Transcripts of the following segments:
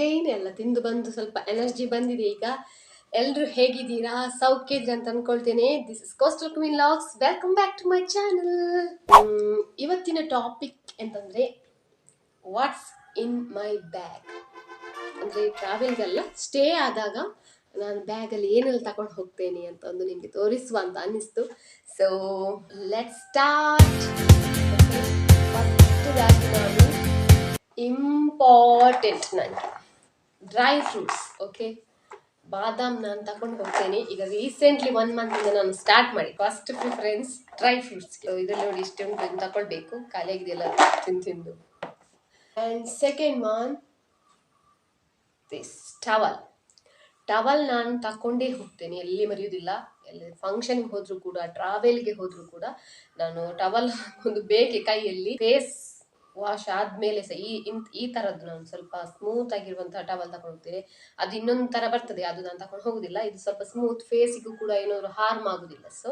Again ಎಲ್ಲ ತಿಂದು ಬಂದು ಸ್ವಲ್ಪ ಎನರ್ಜಿ ಬಂದಿದೆ ಈಗ. ಎಲ್ರು ಹೇಗಿದ್ದೀರಾ, ಸೌಖ್ಯ ಇದ್ರಿ ಅಂತ ಅನ್ಕೊಳ್ತೇನೆ. This is coastal queen logs, welcome back to my channel. ಇವತ್ತಿನ ಟಾಪಿಕ್ ಎಂತಂದ್ರೆ ವಾಟ್ಸ್ ಇನ್ ಮೈ ಬ್ಯಾಗ್. ಅಂದ್ರೆ ಟ್ರಾವೆಲ್ಗೆಲ್ಲ ಸ್ಟೇ ಆದಾಗ ನಾನು ಬ್ಯಾಗಲ್ಲಿ ಏನೆಲ್ಲ ತಗೊಂಡು ಹೋಗ್ತೇನೆ ಅಂತ ಒಂದು ನಿಮಗೆ ತೋರಿಸುವ ಅಂತ ಅನ್ನಿಸ್ತು. So let's start. ಫಸ್ಟ್ದಾಗಿ ನಾನು ಇಂಪಾರ್ಟೆಂಟ್ ನನಗೆ ಡ್ರೈ ಫ್ರೂಟ್ಸ್, ಓಕೆ, ಬಾದಾಮ್ ನಾನು ತಗೊಂಡು ಹೋಗ್ತೇನೆ. ಈಗ ರೀಸೆಂಟ್ಲಿ 1 month ಇಂದ ನಾನು ಸ್ಟಾರ್ಟ್ ಮಾಡಿ ಫಸ್ಟ್ ಪ್ರಿಫರೆನ್ಸ್ ಡ್ರೈ ಫ್ರೂಟ್ಸ್. ಇದರಲ್ಲಿ ನೋಡಿ ಇಷ್ಟೊಂದು ತಗೊಳ್ಬೇಕು, ಖಾಲಿಯಾಗಿದೆಯಲ್ಲ ತಿಂದು. And second one this towel ನಾನು ತಗೊಂಡೇ ಹೋಗ್ತೇನೆ, ಎಲ್ಲಿ ಮರೆಯುವುದಿಲ್ಲ. ಎಲ್ಲಿ ಫಂಕ್ಷನ್ಗೆ ಹೋದ್ರು ಕೂಡ, ಟ್ರಾವೆಲ್ಗೆ ಹೋದ್ರು ಕೂಡ ನಾನು ಟವಲ್ ಒಂದು ಬೇಕೆ ಕೈಯಲ್ಲಿ. ಫೇಸ್ ವಾಶ್ ಆದ್ಮೇಲೆ ಸಹ ಈ ತರದ್ದು ನಾನು ಸ್ವಲ್ಪ ಸ್ಮೂತ್ ಆಗಿರುವಂತಹ ಟವಲ್ ತಗೊಂಡು ಹೋಗ್ತೇನೆ. ಅದು ಇನ್ನೊಂದು ತರ ಬರ್ತದೆ, ಅದು ನಾನು ತಗೊಂಡು ಹೋಗುದಿಲ್ಲ. ಇದು ಸ್ವಲ್ಪ ಸ್ಮೂತ್, ಫೇಸಿಗೂ ಕೂಡ ಏನಾದ್ರು ಹಾರ್ಮ್ ಆಗುದಿಲ್ಲ. ಸೊ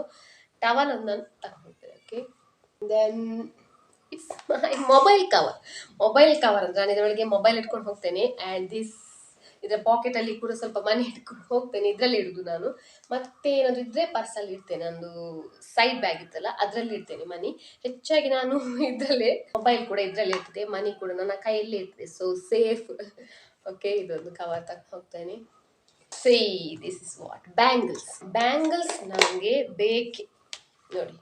ಟವಲ್ ಒಂದು ನಾನು ತಗೊಂಡು ಹೋಗ್ತೇನೆ. Okay, then it's my mobile cover ಅಂದ್ರೆ ನಾನು ಇದರೊಳಗೆ ಮೊಬೈಲ್ ಇಟ್ಕೊಂಡು ಹೋಗ್ತೇನೆ. ಆ್ಯಂಡ್ ಇದರ ಪಾಕೆಟ್ ಅಲ್ಲಿ ಕೂಡ ಸ್ವಲ್ಪ ಮನಿ ಇಟ್ಕೊಂಡು ಹೋಗ್ತೇನೆ, ಇದ್ರಲ್ಲಿ ಇಡುದು ನಾನು. ಮತ್ತೆ ಏನಾದ್ರು ಇದ್ರೆ ಪರ್ಸಲ್ಲಿ ಇಡ್ತೇನೆ, ನಂದು ಸೈಡ್ ಬ್ಯಾಗ್ ಇತ್ತಲ್ಲ ಅದ್ರಲ್ಲಿ ಇಡ್ತೇನೆ ಮನಿ. ಹೆಚ್ಚಾಗಿ ನಾನು ಇದ್ರಲ್ಲೇ, ಮೊಬೈಲ್ ಕೂಡ ಇದ್ರಲ್ಲಿ ಇರ್ತದೆ, ಮನಿ ಕೂಡ ನನ್ನ ಕೈಯಲ್ಲಿ ಇರ್ತದೆ. So safe. ಓಕೆ, ಇದೊಂದು ಕವರ್ ತಗೊಂಡು ಹೋಗ್ತೇನೆ. ದಿಸ್ ಇಸ್ ವಾಟ್ ಬ್ಯಾಂಗಲ್ಸ್ ನನಗೆ ಬೇಕೆ ನೋಡಿ.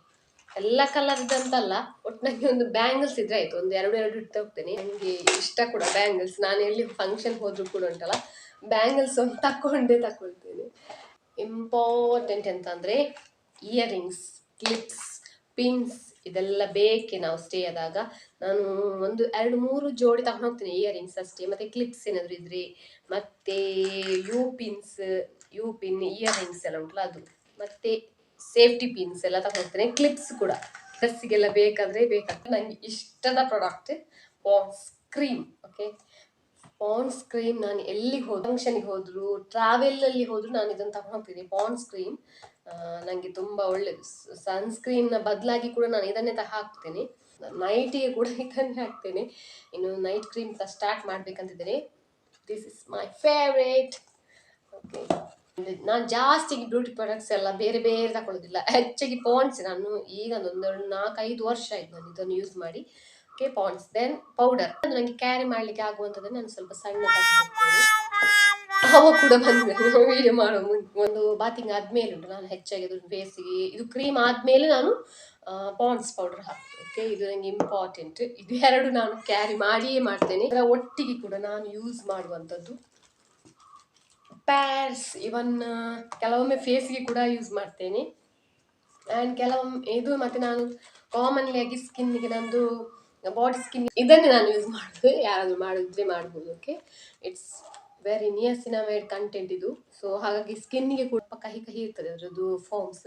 ಎಲ್ಲ ಕಲರ್ ಇದ್ದಂತಲ್ಲ, ಒಟ್ಟು ನನಗೆ ಒಂದು ಬ್ಯಾಂಗಲ್ಸ್ ಇದ್ರೆ ಆಯ್ತು. ಒಂದು ಎರಡು ಇಡ್ತಾ ಹೋಗ್ತೇನೆ. ನನಗೆ ಇಷ್ಟ ಕೂಡ ಬ್ಯಾಂಗಲ್ಸ್. ನಾನು ಎಲ್ಲಿ ಫಂಕ್ಷನ್ ಹೋದ್ರು ಕೂಡ ಉಂಟಲ್ಲ, ಬ್ಯಾಂಗಲ್ಸ್ ಒಂದು ತಕೊಳ್ತೇನೆ. ಇಂಪಾರ್ಟೆಂಟ್ ಅಂತಂದ್ರೆ ಇಯರಿಂಗ್ಸ್, ಕ್ಲಿಪ್ಸ್, ಪಿನ್ಸ್, ಇದೆಲ್ಲ ಬೇಕೆ ನಾವು ಸ್ಟೇ ಆದಾಗ. ನಾನು ಒಂದು 2-3 ಜೋಡಿ ತಗೊಂಡು ಹೋಗ್ತೇನೆ, ಇಯರಿಂಗ್ಸ್ ಅಷ್ಟೇ. ಮತ್ತೆ ಕ್ಲಿಪ್ಸ್ ಏನಾದ್ರು ಇದ್ರೆ, ಮತ್ತೆ ಯು ಪಿನ್ ಇಯರಿಂಗ್ಸ್ ಎಲ್ಲ ಉಂಟಲ್ಲ ಅದು, ಮತ್ತೆ ಸೇಫ್ಟಿ ಪಿನ್ಸ್ ಎಲ್ಲ ತಗೊಳ್ತೇನೆ. ಕ್ಲಿಪ್ಸ್ ಕೂಡ ಡ್ರೆಸ್ಸಿಗೆಲ್ಲ ಬೇಕಾಗ್ತದೆ. ನನಗೆ ಇಷ್ಟದ product Pond's cream. Okay, Pond's cream ನಾನು ಎಲ್ಲಿಗೆ ಹೋದ್ರು, ಫಂಕ್ಷನ್ಗೆ ಹೋದ್ರು, ಟ್ರಾವೆಲ್ ಅಲ್ಲಿ ಹೋದ್ರು ನಾನು ಇದನ್ನು ತಗೊಂಡು ಹೋಗ್ತೀನಿ. ಪಾಂಡ್ಸ್ ಕ್ರೀಮ್ ನನಗೆ ತುಂಬಾ ಒಳ್ಳೇದು. ಸನ್ಸ್ಕ್ರೀನ್ ನ ಬದಲಾಗಿ ಕೂಡ ನಾನು ಇದನ್ನೇ ಹಾಕ್ತೇನೆ. ನೈಟಿಗೆ ಕೂಡ ಇದನ್ನೇ ಹಾಕ್ತೇನೆ. ಇನ್ನು ನೈಟ್ ಕ್ರೀಮ್ ಸ್ಟಾರ್ಟ್ ಮಾಡ್ಬೇಕಂತಿದ್ದೇನೆ. This is my favourite. Okay, ನಾನು ಜಾಸ್ತಿ ಬ್ಯೂಟಿ ಪ್ರಾಡಕ್ಟ್ಸ್ ಎಲ್ಲ ಬೇರೆ ತಗೊಳ್ಳೋದಿಲ್ಲ. ಹೆಚ್ಚಾಗಿ ಪಾಂಡ್ಸ್. ನಾನು ಈಗ ಒಂದು 4-5 ವರ್ಷ ಆಯ್ತು ನಾನು ಇದನ್ನು ಯೂಸ್ ಮಾಡಿ. Okay, Pond's. ದೆನ್ ಪೌಡರ್, ಅದು ನನಗೆ ಕ್ಯಾರಿ ಮಾಡ್ಲಿಕ್ಕೆ ಆಗುವಂಥದ್ದು ನಾನು ಸ್ವಲ್ಪ ಸಣ್ಣ ತಗೊಳ್ತೇನೆ. ಅವ ಕೂಡ ಬಂದ್ಮೇಲೆ ವಿಡಿಯೋ ಮಾಡೋ ಒಂದು ಬಾತಿಂಗ್ ಆದ್ಮೇಲೆ ಉಂಟು, ನಾನು ಹೆಚ್ಚಾಗಿ ಅದು ಫೇಸಿಗೆ, ಇದು ಕ್ರೀಮ್ ಆದ್ಮೇಲೆ ನಾನು ಪಾಂಡ್ಸ್ ಪೌಡರ್ ಹಾಕ್ತೇನೆ. ಓಕೆ, ಇದು ನನಗೆ ಇಂಪಾರ್ಟೆಂಟ್. ಇದು 2 ನಾನು ಕ್ಯಾರಿ ಮಾಡಿಯೇ ಮಾಡ್ತೇನೆ. ಅದರ ಒಟ್ಟಿಗೆ ಕೂಡ ನಾನು ಯೂಸ್ ಮಾಡುವಂಥದ್ದು ಪ್ಯಾಡ್ಸ್. ಇವನ್ ಕೆಲವೊಮ್ಮೆ ಫೇಸ್ಗೆ ಕೂಡ ಯೂಸ್ ಮಾಡ್ತೇನೆ. ಆ್ಯಂಡ್ ಕೆಲವೊಮ್ಮೆ ಇದು, ಮತ್ತೆ ನಾನು ಕಾಮನ್ಲಿ ಆಗಿ ಸ್ಕಿನ್ಗೆ, ನಂದು ಬಾಡಿ ಸ್ಕಿನ್ ಇದನ್ನೇ ನಾನು ಯೂಸ್ ಮಾಡೋದು. ಯಾರಾದರೂ ಮಾಡಿದ್ರೆ ಮಾಡ್ಬೋದು. ಓಕೆ, ಇಟ್ಸ್ ವೆರಿ ನಿಯಾಸಿನಮೈಡ್ ಕಂಟೆಂಟ್ ಇದು. ಸೊ ಹಾಗಾಗಿ ಸ್ಕಿನ್ಗೆ ಕೂಡ ಕಹಿ ಇರ್ತದೆ ಅದರದ್ದು ಫಾರ್ಮ್ಸ್.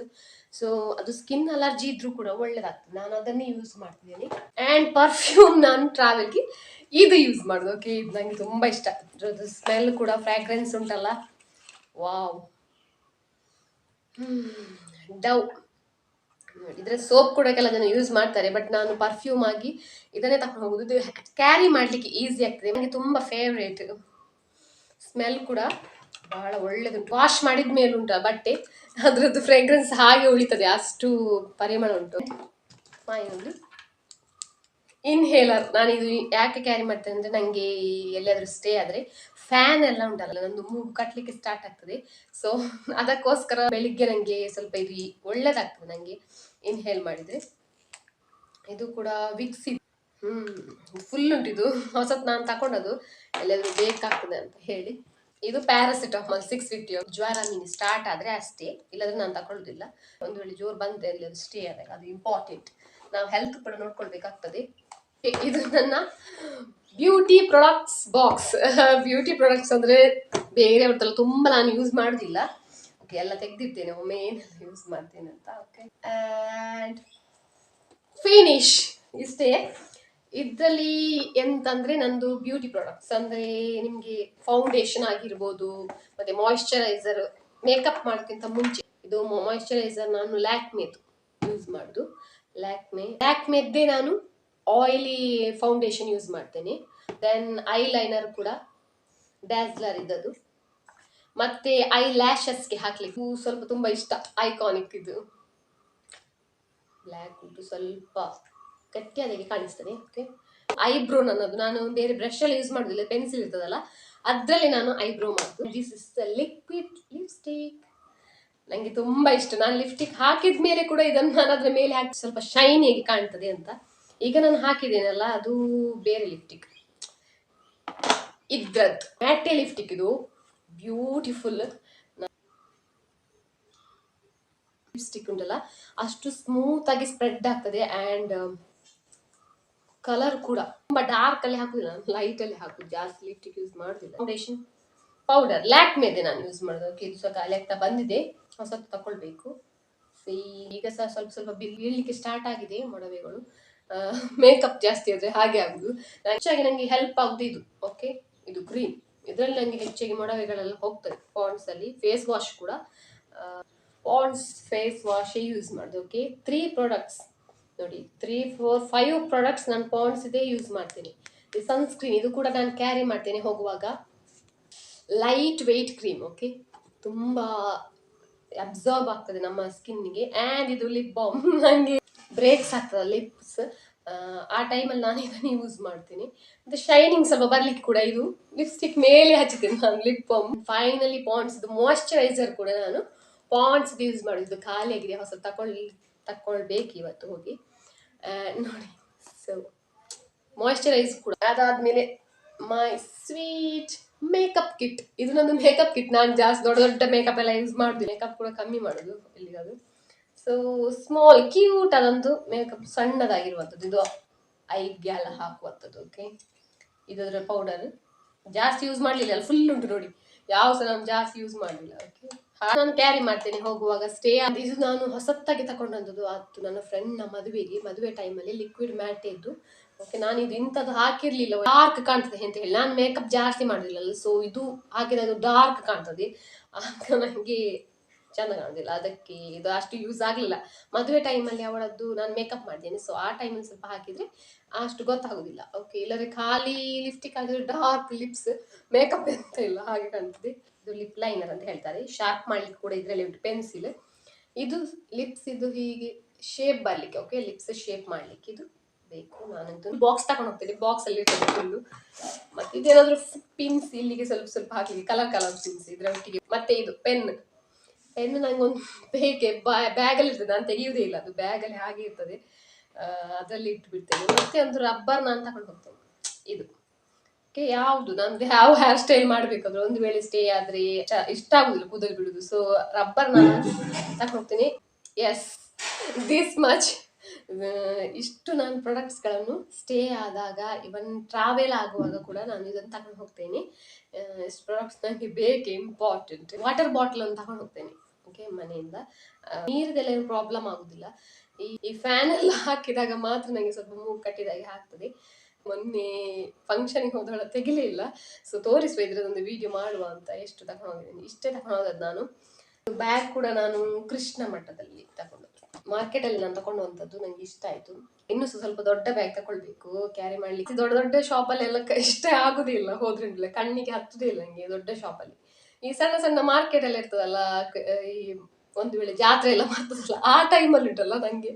ಸೊ ಅದು ಸ್ಕಿನ್ ಅಲರ್ಜಿ ಇದ್ರೂ ಕೂಡ ಒಳ್ಳೇದಾಗ್ತದೆ. ನಾನು ಅದನ್ನೇ ಯೂಸ್ ಮಾಡ್ತಿದ್ದೇನೆ. ಆ್ಯಂಡ್ ಪರ್ಫ್ಯೂಮ್ ನಾನು ಟ್ರಾವೆಲ್ಗೆ ಇದು ಯೂಸ್ ಮಾಡೋದು. ಓಕೆ, ಇದು ನನಗೆ ತುಂಬ ಇಷ್ಟ. ಅದ್ರದ್ದು ಸ್ಮೆಲ್ ಕೂಡ, ಫ್ರಾಗ್ರೆನ್ಸ್ ಉಂಟಲ್ಲ, ವಾವ್. ಡವ್, ಇದ್ರೆ ಸೋಪ್ ಕೂಡ ಕೆಲ ಜನ ಯೂಸ್ ಮಾಡ್ತಾರೆ, ಬಟ್ ನಾನು ಪರ್ಫ್ಯೂಮ್ ಆಗಿ ಇದನ್ನೇ ತಕೊಂಡು ಹೋಗುದು. ಇದು ಕ್ಯಾರಿ ಮಾಡ್ಲಿಕ್ಕೆ ಈಸಿ ಆಗ್ತದೆ, ನನಗೆ ತುಂಬಾ ಫೇವ್ರೇಟ್. ಸ್ಮೆಲ್ ಕೂಡ ಬಹಳ ಒಳ್ಳೇದುಂಟು. ವಾಶ್ ಮಾಡಿದ ಮೇಲೆ ಉಂಟು ಬಟ್ಟೆ, ಅದ್ರದ್ದು ಫ್ರೇಗ್ರೆನ್ಸ್ ಹಾಗೆ ಉಳಿತದೆ, ಅಷ್ಟು ಪರಿಮಳ ಉಂಟು. ಒಂದು ಇನ್ಹೇಲರ್. ನಾನು ಇದು ಯಾಕೆ ಕ್ಯಾರಿ ಮಾಡ್ತೇನೆ ಅಂದ್ರೆ, ನನಗೆ ಎಲ್ಲಾದ್ರೂ ಸ್ಟೇ ಆದ್ರೆ ಫ್ಯಾನ್ ಎಲ್ಲ ಉಂಟಲ್ಲ, ನಂದು ಮೂಗು ಕಟ್ಲಿಕ್ಕೆ ಸ್ಟಾರ್ಟ್ ಆಗ್ತದೆ. ಸೊ ಅದಕ್ಕೋಸ್ಕರ ಬೆಳಿಗ್ಗೆ ನನಗೆ ಸ್ವಲ್ಪ ಇದು ಒಳ್ಳೇದಾಗ್ತದೆ ನನಗೆ ಇನ್ಹೇಲ್ ಮಾಡಿದ್ರೆ. ಇದು ಕೂಡ ವಿಕ್ಸ್. ಫುಲ್ ಉಂಟು ಇದು, ಹೊಸತ್ ನಾನು ತಕೊಂಡದು, ಎಲ್ಲಾದ್ರೂ ಬೇಕಾಗ್ತದೆ ಅಂತ ಹೇಳಿ. ಇದು ಪ್ಯಾರಾಸಿಟಮಾಲ್ 650. ಜ್ವರ ಮೀನು ಸ್ಟಾರ್ಟ್ ಆದ್ರೆ ಅಷ್ಟೇ, ಇಲ್ಲಾಂದ್ರೆ ನಾನು ತಕೊಳ್ಳುದಿಲ್ಲ. ಒಂದು ವೇಳೆ ಜೋರು ಬಂದ್ರೆ ಎಲ್ಲಾದ್ರೂ ಸ್ಟೇ ಆದಾಗ, ಅದು ಇಂಪಾರ್ಟೆಂಟ್. ನಾವು ಹೆಲ್ತ್ ಕೂಡ ನೋಡ್ಕೊಳ್ಬೇಕಾಗ್ತದೆ. ಇದು ನನ್ನ beauty products box. Beauty products ಅಂದ್ರೆ ಬೇರೆ ಅವ್ರದ್ದೆಲ್ಲ ತುಂಬಾ ನಾನು ಯೂಸ್ ಮಾಡುದಿಲ್ಲ. ಓಕೆ, ಎಲ್ಲ ತೆಗ್ದಿರ್ತೇನೆ, ಒಮ್ಮೆ ಏನೆಲ್ಲ ಯೂಸ್ ಮಾಡ್ತೇನೆ ಅಂತ. ಓಕೆ, ಆ್ಯಂಡ್ ಫಿನಿಶ್ ಇಷ್ಟೇ. ಇದರಲ್ಲಿ ಎಂತಂದ್ರೆ, ನಂದು ಬ್ಯೂಟಿ ಪ್ರಾಡಕ್ಟ್ಸ್ ಅಂದ್ರೆ ನಿಮ್ಗೆ ಫೌಂಡೇಶನ್ ಆಗಿರ್ಬೋದು, ಮತ್ತೆ ಮಾಯಿಶ್ಚರೈಸರ್. ಮೇಕಪ್ ಮಾಡೋಕ್ಕಿಂತ ಮುಂಚೆ ಇದು ಮಾಯಿಶ್ಚರೈಸರ್ ನಾನು ಲ್ಯಾಕ್ಮೇದು ಯೂಸ್ ಮಾಡುದು. ಲ್ಯಾಕ್ಮೇದ್ದೇ ನಾನು ಆಯಿಲಿ ಫೌಂಡೇಶನ್ ಯೂಸ್ ಮಾಡ್ತೇನೆ. ದೆನ್ ಐಲೈನರ್ ಕೂಡ ಡ್ಯಾಸ್ಲರ್ ಇದ್ದದ್ದು. ಮತ್ತೆ ಐ ಲ್ಯಾಶಸ್ಗೆ ಹಾಕ್ಲಿಕ್ಕೆ ಸ್ವಲ್ಪ ತುಂಬಾ ಇಷ್ಟ, ಐಕಾನಿಕ್ ಇದು ಬ್ಲ್ಯಾಕ್ ಉಂಟು, ಸ್ವಲ್ಪ ಗಟ್ಟಿಯಾದಾಗೆ ಕಾಣಿಸ್ತದೆ. ಓಕೆ, ಐಬ್ರೋ ನನ್ನದು, ನಾನು ಬೇರೆ ಬ್ರಷ್ ಅಲ್ಲಿ ಯೂಸ್ ಮಾಡುದಿಲ್ಲ, ಪೆನ್ಸಿಲ್ ಇರ್ತದಲ್ಲ ಅದ್ರಲ್ಲಿ ನಾನು ಐಬ್ರೋ ಮಾಡುದು. This is the liquid lipstick, ನಂಗೆ ತುಂಬಾ ಇಷ್ಟ. ನಾನು ಲಿಪ್ಸ್ಟಿಕ್ ಹಾಕಿದ ಮೇಲೆ ಕೂಡ ಇದನ್ನು ನಾನು ಅದ್ರ ಮೇಲೆ ಹಾಕಿ ಸ್ವಲ್ಪ ಶೈನಿಯಾಗಿ ಕಾಣ್ತದೆ ಅಂತ. ಈಗ ನಾನು ಹಾಕಿದ್ದೇನಲ್ಲ ಅದು ಬೇರೆ ಲಿಪ್ಸ್ಟಿಕ್, ಇದ್ರದ್ದು ಮ್ಯಾಟೆ ಲಿಪ್ಸ್ಟಿಕ್, ಇದು ಬ್ಯೂಟಿಫುಲ್ ಲಿಪ್ಸ್ಟಿಕ್ ಉಂಟಲ್ಲ ಅಷ್ಟು ಸ್ಮೂತ್ ಆಗಿ ಸ್ಪ್ರೆಡ್ ಆಗ್ತದೆ. ಅಂಡ್ ಕಲರ್ ಕೂಡ ತುಂಬಾ ಡಾರ್ಕ್ ಅಲ್ಲಿ ಹಾಕುದಿಲ್ಲ, ನಾನು ಲೈಟ್ ಅಲ್ಲಿ ಹಾಕುದು, ಜಾಸ್ತಿ ಲಿಪ್ಸ್ಟಿಕ್ ಯೂಸ್ ಮಾಡುದಿಲ್ಲ. ಫೌಂಡೇಶನ್ ಪೌಡರ್ ಲ್ಯಾಕ್ಮೇದೆ ನಾನು ಯೂಸ್ ಮಾಡೋದು. ಓಕೆ, ಇದು ಸ್ವಲ್ಪ ಖಾಲಿ ಆಗ್ತಾ ಬಂದಿದೆ, ಹೊಸತ್ತು ತಕೊಳ್ಬೇಕು. ಈಗ ಸಹ ಸ್ವಲ್ಪ ಸ್ವಲ್ಪ ಬೀಳ್ಲಿಕ್ಕೆ ಸ್ಟಾರ್ಟ್ ಆಗಿದೆ ಮೊಡವೆಗಳು. ಮೇಕಪ್ ಜಾಸ್ತಿ ಆದ್ರೆ ಹಾಗೆ ಆಗುದು. ಹೆಚ್ಚಾಗಿ ನಂಗೆ ಹೆಲ್ಪ್ ಆಗುದು ಇದು. ಓಕೆ, ಇದು ಕ್ರೀಮ್, ಇದರಲ್ಲಿ ನಂಗೆ ಹೆಚ್ಚಾಗಿ ಮೊಡವೆಗಳೆಲ್ಲ ಹೋಗ್ತದೆ. ಪಾಂಡ್ಸ್ ಅಲ್ಲಿ ಫೇಸ್ ವಾಶ್ ಕೂಡ ಪಾಂಡ್ಸ್ ಫೇಸ್ ವಾಶ್ ಯೂಸ್ ಮಾಡುದು. ಓಕೆ, 3 ಪ್ರಾಡಕ್ಟ್ಸ್ ನೋಡಿ, 3 4 5 ಪ್ರಾಡಕ್ಟ್ಸ್ ನಾನು ಪಾಂಡ್ಸ್ ಇದೇ ಯೂಸ್ ಮಾಡ್ತೇನೆ. ಈ ಸನ್ಸ್ಕ್ರೀನ್ ಇದು ಕೂಡ ನಾನು ಕ್ಯಾರಿ ಮಾಡ್ತೇನೆ ಹೋಗುವಾಗ, ಲೈಟ್ ವೆಯ್ಟ್ ಕ್ರೀಮ್. ಓಕೆ, ತುಂಬಾ ಅಬ್ಸಾರ್ಬ್ ಆಗ್ತದೆ ನಮ್ಮ ಸ್ಕಿನ್ಗೆ. ಆ್ಯಂಡ್ ಇದು ಲಿಪ್ ಬಾಮ್, ನನಗೆ ಬ್ರೇಕ್ಸ್ ಆಗ್ತದೆ ಲಿಪ್ಸ್, ಆ ಟೈಮಲ್ಲಿ ನಾನು ಇದನ್ನು ಯೂಸ್ ಮಾಡ್ತೀನಿ. ಮತ್ತೆ ಶೈನಿಂಗ್ ಸ್ವಲ್ಪ ಬರ್ಲಿಕ್ಕೆ ಕೂಡ ಇದು ಲಿಪ್ಸ್ಟಿಕ್ ಮೇಲೆ ಹಚ್ಚಿದ್ದೇನೆ ನಾನು lip balm. Finally Pond's moisturiser ಕೂಡ ನಾನು ಪಾಂಡ್ಸ್ ಯೂಸ್ ಮಾಡೋದು, ಖಾಲಿ ಆಗಿದೆ, ಹೊಸ ತಕೊಳ್ಬೇಕು ಇವತ್ತು ಹೋಗಿ. ನೋಡಿ, ಸೊ ಮಾಯಶ್ಚರೈಸ್ ಕೂಡ. ಅದಾದ್ಮೇಲೆ ಮೈ ಸ್ವೀಟ್ ಮೇಕಪ್ ಕಿಟ್, ಇದು ನಂದು ಮೇಕಪ್ ಕಿಟ್. ನಾನು ಜಾಸ್ತಿ ದೊಡ್ಡ ದೊಡ್ಡ ಮೇಕಪ್ ಎಲ್ಲ ಯೂಸ್ ಮಾಡುದು, ಮೇಕಪ್ ಕೂಡ ಕಮ್ಮಿ ಮಾಡುದು ಎಲ್ಲಿಗಾದ್ರು. ಸೊ ಸ್ಮಾಲ್ ಕ್ಯೂಟ್ ಆದಂದು ಮೇಕಪ್, ಸಣ್ಣದಾಗಿರುವಂಥದ್ದು, ಇದು ಐಗೆ ಎಲ್ಲ ಹಾಕುವಂಥದ್ದು. ಓಕೆ, ಇದರ ಪೌಡರ್ ಜಾಸ್ತಿ ಯೂಸ್ ಮಾಡಲಿಲ್ಲ, ಫುಲ್ ಉಂಟು ನೋಡಿ, ಯಾವ ಸಹ ನಾನು ಜಾಸ್ತಿ ಯೂಸ್ ಮಾಡಲಿಲ್ಲ. ಓಕೆ, ನಾನು ಕ್ಯಾರಿ ಮಾಡ್ತೇನೆ ಹೋಗುವಾಗ ಸ್ಟೇ. ಇದು ನಾನು ಹೊಸತ್ತಾಗಿ ತಗೊಂಡಂಥದ್ದು, ಅದು ನನ್ನ ಫ್ರೆಂಡ್ನ ಮದುವೆ ಟೈಮಲ್ಲಿ ಲಿಕ್ವಿಡ್ ಮ್ಯಾಟ್ ಇದ್ದು. ಓಕೆ, ನಾನು ಇದು ಇಂಥದ್ದು ಹಾಕಿರ್ಲಿಲ್ಲ, ಡಾರ್ಕ್ ಕಾಣ್ತದೆ ಅಂತ ಹೇಳಿ ನಾನು ಮೇಕಪ್ ಜಾಸ್ತಿ ಮಾಡುದಿಲ್ಲ. ಸೊ ಇದು ಹಾಕಿದಾಗ ಡಾರ್ಕ್ ಕಾಣ್ತದೆ, ಆಗ ನನಗೆ ಚಂದ ಕಾಣುದಿಲ್ಲ, ಅದಕ್ಕೆ ಇದು ಅಷ್ಟು ಯೂಸ್ ಆಗಲಿಲ್ಲ. ಮದುವೆ ಟೈಮಲ್ಲಿ ಅವಳದ್ದು ನಾನು ಮೇಕಪ್ ಮಾಡಿದ್ದೇನೆ, ಸೊ ಆ ಟೈಮಲ್ಲಿ ಸ್ವಲ್ಪ ಹಾಕಿದ್ರೆ ಅಷ್ಟು ಗೊತ್ತಾಗುದಿಲ್ಲ. ಓಕೆ, ಇಲ್ಲದ್ರೆ ಖಾಲಿ ಲಿಪ್ಸ್ಟಿಕ್ ಆಗಿದ್ರೆ ಡಾರ್ಕ್ ಲಿಪ್ಸ್, ಮೇಕಪ್ ಎಂತ ಇಲ್ಲ ಹಾಗೆ ಕಾಣ್ತದೆ. ಇದು ಲಿಪ್ ಲೈನರ್ ಅಂತ ಹೇಳ್ತಾರೆ, ಶಾರ್ಪ್ ಮಾಡ್ಲಿಕ್ಕೆ ಕೂಡ ಇದರಲ್ಲಿ ಉಂಟು ಪೆನ್ಸಿಲ್. ಇದು ಲಿಪ್ಸ್ ಇದು ಹೀಗೆ ಶೇಪ್ ಬರ್ಲಿಕ್ಕೆ. ಓಕೆ, ಲಿಪ್ಸ್ ಶೇಪ್ ಮಾಡ್ಲಿಕ್ಕೆ ಇದು ಬೇಕು. ನಾನಂತೂ ಬಾಕ್ಸ್ ತಗೊಂಡು ಹೋಗ್ತೇನೆ, ಬಾಕ್ಸ್ ಅಲ್ಲಿ ಇರ್ತದೆ ಫುಲ್ಲು. ಮತ್ತೆ ಇದೇನಾದ್ರೂ ಪಿನ್ಸ್ ಇಲ್ಲಿಗೆ ಸ್ವಲ್ಪ ಸ್ವಲ್ಪ ಹಾಕಿ, ಕಲರ್ ಪಿನ್ಸ್ ಇದರ ಒಟ್ಟಿಗೆ. ಮತ್ತೆ ಇದು ಪೆನ್ನು ನಂಗೊಂದು ಬೇಕೆ, ಬ್ಯಾಗಲ್ಲಿ ಇರ್ತದೆ, ನಾನು ತೆಗೆಯುವುದೇ ಇಲ್ಲ, ಅದು ಬ್ಯಾಗಲ್ಲಿ ಹಾಗೆ ಇರ್ತದೆ, ಅದರಲ್ಲಿ ಇಟ್ಟು ಬಿಡ್ತೇನೆ. ಮತ್ತೆ ಒಂದು ರಬ್ಬರ್ ನಾನು ತಗೊಂಡು ಹೋಗ್ತೇನೆ. ಇದು ಓಕೆ, ಯಾವುದು ನಂದು ಯಾವ ಹೇರ್ ಸ್ಟೈಲ್ ಮಾಡ್ಬೇಕಾದ್ರೆ ಒಂದು ವೇಳೆ ಸ್ಟೇ ಆದ್ರೆ ಇಷ್ಟ ಆಗುದಿಲ್ಲ ಕೂದಲು ಬಿಡುದು, ಸೊ ರಬ್ಬರ್ ನಾನು ತಗೊಂಡು ಹೋಗ್ತೇನೆ. Yes, this much. ಇಷ್ಟು ನಾನು ಪ್ರಾಡಕ್ಟ್ಸ್ಗಳನ್ನು ಸ್ಟೇ ಆದಾಗ, ಇವನ್ ಟ್ರಾವೆಲ್ ಆಗುವಾಗ ಕೂಡ ನಾನು ಇದನ್ನು ತಗೊಂಡು ಹೋಗ್ತೇನೆ. ಇಷ್ಟು ಪ್ರಾಡಕ್ಟ್ಸ್ ನನಗೆ ಬೇಕೆ, ಇಂಪಾರ್ಟೆಂಟ್. ವಾಟರ್ ಬಾಟಲ್ ಅನ್ನು ತಗೊಂಡು ಹೋಗ್ತೇನೆ. ಓಕೆ, ಮನೆಯಿಂದ ನೀರಿದೆಲ್ಲ ಏನು ಪ್ರಾಬ್ಲಮ್ ಆಗುದಿಲ್ಲ. ಈ ಫ್ಯಾನ್ ಎಲ್ಲ ಹಾಕಿದಾಗ ಮಾತ್ರ ನನಗೆ ಸ್ವಲ್ಪ ಮೂಗು ಕಟ್ಟಿದಾಗೆ ಆಗ್ತದೆ. ಮೊನ್ನೆ ಫಂಕ್ಷನ್ಗೆ ಹೋದವಳ ತೆಗಿಲೇ ಇಲ್ಲ, ಸೊ ತೋರಿಸುವ ಇದ್ರದೊಂದು ವಿಡಿಯೋ ಮಾಡುವ ಅಂತ. ಎಷ್ಟು ತಗೊಂಡು ಹೋಗಿದ್ದೀನಿ, ಇಷ್ಟೇ ತಗೊಂಡು ಹೋದದ್ದು ನಾನು. ಬ್ಯಾಗ್ ಕೂಡ ನಾನು ಕೃಷ್ಣ ಮಠದಲ್ಲಿ ತಗೊಂಡು, ಮಾರ್ಕೆಟ್ ಅಲ್ಲಿ ನಾನು ತಗೊಂಡುವಂಥದ್ದು, ನಂಗೆ ಇಷ್ಟ ಆಯ್ತು. ಇನ್ನೂ ಸ್ವಲ್ಪ ದೊಡ್ಡ ಬ್ಯಾಗ್ ತಗೊಳ್ಬೇಕು ಕ್ಯಾರಿ ಮಾಡ್ಲಿಕ್ಕೆ. ದೊಡ್ಡ ದೊಡ್ಡ ಶಾಪಲ್ಲಿ ಎಲ್ಲ ಇಷ್ಟ ಆಗುದಿಲ್ಲ, ಹೋದ್ರಿಂದ ಕಣ್ಣಿಗೆ ಹತ್ತುದೇ ಇಲ್ಲ ನಂಗೆ ದೊಡ್ಡ ಶಾಪಲ್ಲಿ. ಈ ಸಣ್ಣ ಸಣ್ಣ ಮಾರ್ಕೆಟ್ ಎಲ್ಲ ಇರ್ತದಲ್ಲ, ಈ ಒಂದು ವೇಳೆ ಜಾತ್ರೆ ಎಲ್ಲ ಬರ್ತದಲ್ಲ ಆ ಟೈಮಲ್ಲಿ ಉಂಟಲ್ಲ, ನಂಗೆ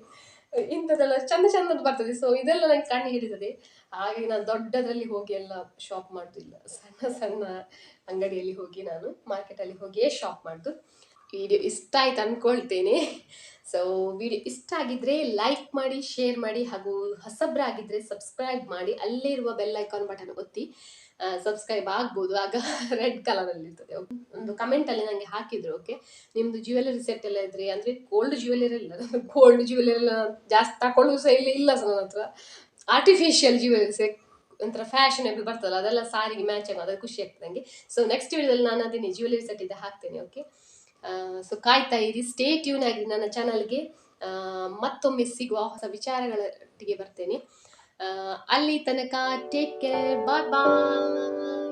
ಇಂಥದ್ದೆಲ್ಲ ಚಂದದ್ದು ಬರ್ತದೆ. ಸೊ ಇದೆಲ್ಲ ನಂಗೆ ಕಣ್ಣಿಗೆ ಹಿಡಿತದೆ, ಹಾಗೆ ನಾನು ದೊಡ್ಡದ್ರಲ್ಲಿ ಹೋಗಿ ಎಲ್ಲ ಶಾಪ್ ಮಾಡುದಿಲ್ಲ, ಸಣ್ಣ ಸಣ್ಣ ಅಂಗಡಿಯಲ್ಲಿ ಹೋಗಿ, ನಾನು ಮಾರ್ಕೆಟ್ ಅಲ್ಲಿ ಹೋಗಿಯೇ ಶಾಪ್ ಮಾಡುದು. ವಿಡಿಯೋ ಇಷ್ಟ ಆಯ್ತು ಅನ್ಕೊಳ್ತೇನೆ. ಸೊ ವಿಡಿಯೋ ಇಷ್ಟ ಆಗಿದ್ರೆ ಲೈಕ್ ಮಾಡಿ, ಶೇರ್ ಮಾಡಿ, ಹಾಗೂ ಹೊಸಬ್ರಾಗಿದ್ರೆ ಸಬ್ಸ್ಕ್ರೈಬ್ ಮಾಡಿ, ಅಲ್ಲೇ ಇರುವ ಬೆಲ್ ಐಕಾನ್ ಬಟನ್ ಒತ್ತಿ ಸಬ್ಸ್ಕ್ರೈಬ್ ಆಗ್ಬೋದು, ಆಗ ರೆಡ್ ಕಲರ್ ಅಲ್ಲಿ ಇರ್ತದೆ. ಒಂದು ಕಮೆಂಟ್ ಅಲ್ಲಿ ನಂಗೆ ಹಾಕಿದ್ರು, ಓಕೆ ನಿಮ್ದು ಜ್ಯುವೆಲರಿ ಸೆಟ್ ಎಲ್ಲ ಇದ್ರೆ, ಅಂದ್ರೆ ಗೋಲ್ಡ್ ಜ್ಯುವೆಲರಿ ಇಲ್ಲ, ಗೋಲ್ಡ್ ಜ್ಯುವೆಲರಿ ಎಲ್ಲ ಜಾಸ್ತಿ ತಕೊಳ್ಳುವ ಸಹ ಇಲ್ಲ ನನ್ನ ಹತ್ರ. ಆರ್ಟಿಫಿಷಿಯಲ್ ಜ್ಯುವೆಲರಿ ಸೆಟ್ ಒಂಥರ ಫ್ಯಾಷನೇಬಲ್ ಬರ್ತದಲ್ಲ, ಅದೆಲ್ಲ ಸಾರಿಗೆ ಮ್ಯಾಚ್ ಆಗೋದು, ಅದು ಖುಷಿ ಆಗ್ತದೆ ನನಗೆ. ಸೊ ನೆಕ್ಸ್ಟ್ ವಿಡಿಯೋದಲ್ಲಿ ನಾನು ಅದನ್ನೇ ಜ್ಯುವೆಲರಿ ಸೆಟ್ ಇದೆ ಹಾಕ್ತೇನೆ. ಓಕೆ, ಸೊ ಕಾಯ್ತಾ ಇರಿ, ಸ್ಟೇ ಟ್ಯೂನ್ ಆಗಿ ನನ್ನ ಚಾನಲ್ಗೆ. ಮತ್ತೊಮ್ಮೆ ಸಿಗುವ ಹೊಸ ವಿಚಾರಗಳೊಟ್ಟಿಗೆ ಬರ್ತೇನೆ. ಅಲ್ಲಿ ತನಕ ಟೇಕ್ ಕೇರ್, ಬಾಯ್ ಬಾಯ್.